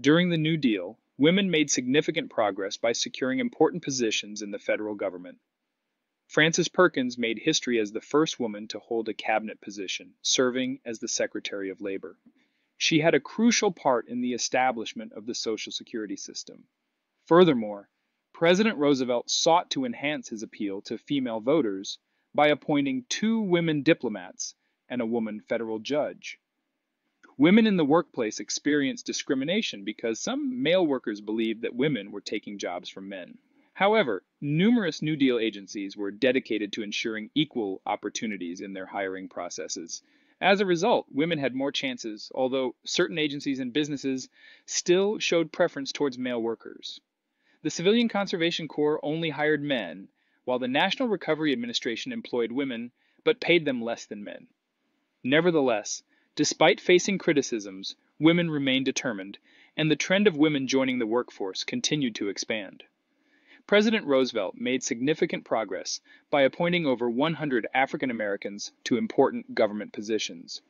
During the New Deal, women made significant progress by securing important positions in the federal government. Frances Perkins made history as the first woman to hold a cabinet position, serving as the Secretary of Labor. She had a crucial part in the establishment of the Social Security system. Furthermore, President Roosevelt sought to enhance his appeal to female voters by appointing 2 women diplomats and a woman federal judge. Women in the workplace experienced discrimination because some male workers believed that women were taking jobs from men. However, numerous New Deal agencies were dedicated to ensuring equal opportunities in their hiring processes. As a result, women had more chances, although certain agencies and businesses still showed preference towards male workers. The Civilian Conservation Corps only hired men, while the National Recovery Administration employed women but paid them less than men. Nevertheless, despite facing criticisms, women remained determined, and the trend of women joining the workforce continued to expand. President Roosevelt made significant progress by appointing over 100 African Americans to important government positions.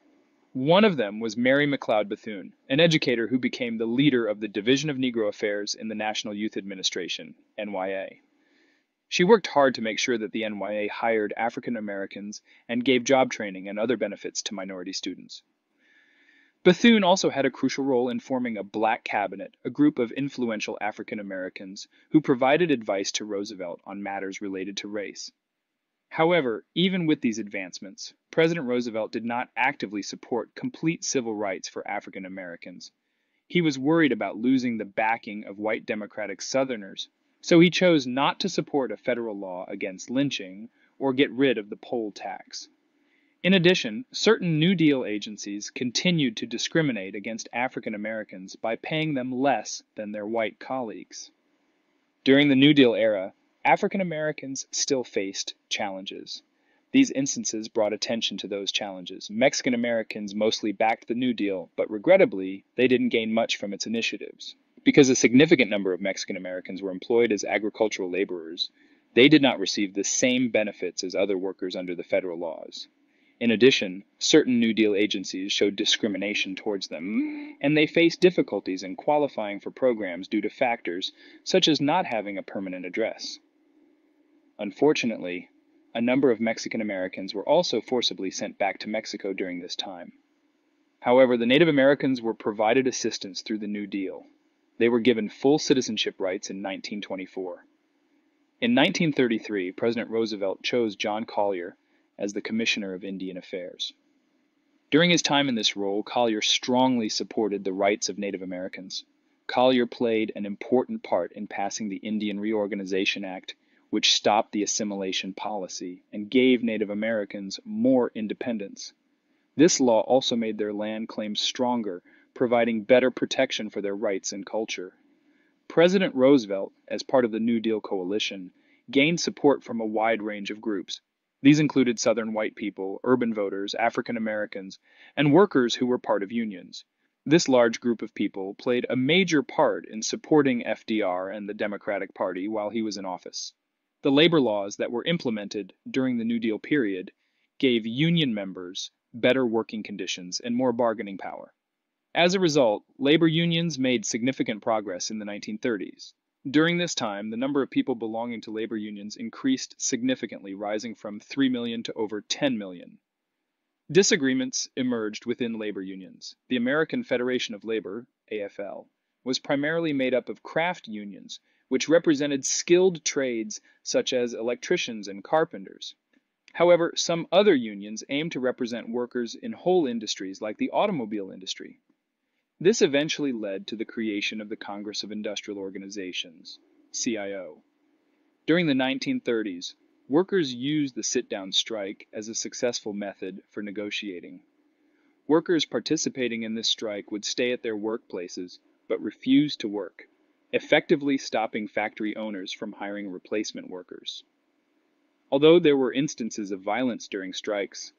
One of them was Mary McLeod Bethune, an educator who became the leader of the Division of Negro Affairs in the National Youth Administration, NYA. She worked hard to make sure that the NYA hired African Americans and gave job training and other benefits to minority students. Bethune also had a crucial role in forming a Black Cabinet, a group of influential African Americans who provided advice to Roosevelt on matters related to race. However, even with these advancements, President Roosevelt did not actively support complete civil rights for African Americans. He was worried about losing the backing of white Democratic Southerners, so he chose not to support a federal law against lynching or get rid of the poll tax. In addition, certain New Deal agencies continued to discriminate against African Americans by paying them less than their white colleagues. During the New Deal era, African Americans still faced challenges. These instances brought attention to those challenges. Mexican Americans mostly backed the New Deal, but regrettably, they didn't gain much from its initiatives. Because a significant number of Mexican Americans were employed as agricultural laborers, they did not receive the same benefits as other workers under the federal laws. In addition, certain New Deal agencies showed discrimination towards them, and they faced difficulties in qualifying for programs due to factors such as not having a permanent address. Unfortunately, a number of Mexican Americans were also forcibly sent back to Mexico during this time. However, the Native Americans were provided assistance through the New Deal. They were given full citizenship rights in 1924. In 1933, President Roosevelt chose John Collier as the Commissioner of Indian Affairs. During his time in this role, Collier strongly supported the rights of Native Americans. Collier played an important part in passing the Indian Reorganization Act, which stopped the assimilation policy and gave Native Americans more independence. This law also made their land claims stronger, providing better protection for their rights and culture. President Roosevelt, as part of the New Deal coalition, gained support from a wide range of groups. These included Southern white people, urban voters, African Americans, and workers who were part of unions. This large group of people played a major part in supporting FDR and the Democratic Party while he was in office. The labor laws that were implemented during the New Deal period gave union members better working conditions and more bargaining power. As a result, labor unions made significant progress in the 1930s. During this time, the number of people belonging to labor unions increased significantly, rising from 3 million to over 10 million. Disagreements emerged within labor unions. The American Federation of Labor, AFL, was primarily made up of craft unions, which represented skilled trades such as electricians and carpenters. However, some other unions aimed to represent workers in whole industries like the automobile industry. This eventually led to the creation of the Congress of Industrial Organizations, CIO. During the 1930s, workers used the sit-down strike as a successful method for negotiating. Workers participating in this strike would stay at their workplaces but refuse to work, effectively stopping factory owners from hiring replacement workers. Although there were instances of violence during strikes,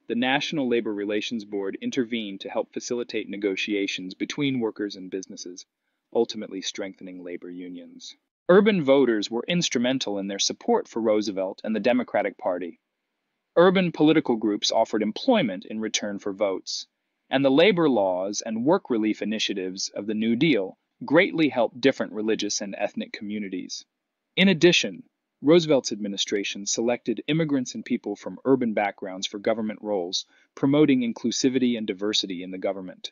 the National Labor Relations Board intervened to help facilitate negotiations between workers and businesses, ultimately strengthening labor unions. Urban voters were instrumental in their support for Roosevelt and the Democratic Party. Urban political groups offered employment in return for votes, and the labor laws and work relief initiatives of the New Deal greatly helped different religious and ethnic communities. In addition, Roosevelt's administration selected immigrants and people from urban backgrounds for government roles, promoting inclusivity and diversity in the government.